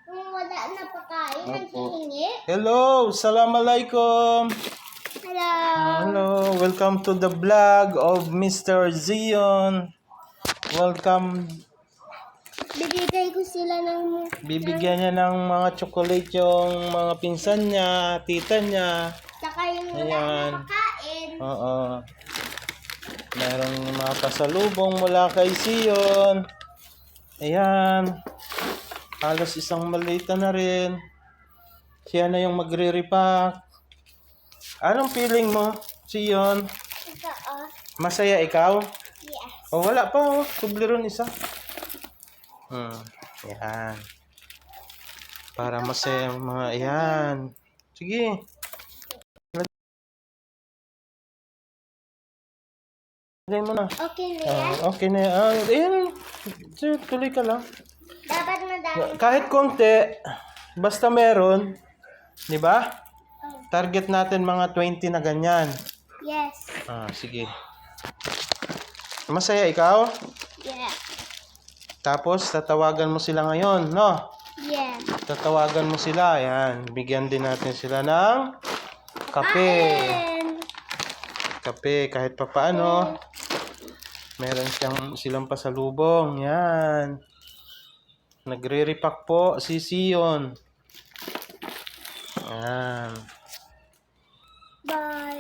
kung wala na pagkain, naghihingi. Hello, assalamualaikum. Hello. Hello, welcome to the vlog of Mr. Zion. Welcome. Bibigyan niya ng mga chocolate yung mga pinsan niya, tita niya. Saka yung wala Ayan. na pagkain. Oo. Merong mga pasalubong mula kay Zion. Ayan. Halos isang malita na rin. Siya na yung magre-repack. Anong feeling mo, Zion? Ito, oh. Masaya ikaw? Yes. Oh, wala pa, oh. Tubleron isa. Yan. Para masaya ang mga yan. Sige. Lagay mo na. Okay na yan? Okay na yan. Ayan. Tuloy ka lang. Dapat madami. Kahit konti, basta meron, di ba? Target natin mga 20 na ganyan. Yes. Sige. Masaya ikaw? Yeah. Tapos, tatawagan mo sila ngayon, no? Yeah. Tatawagan mo sila. Ayan. Bigyan din natin sila ng kape. Kape, kahit pa paano. Meron silang pasalubong. Yan. Nagre-repack po si Zion. Yan. Bye.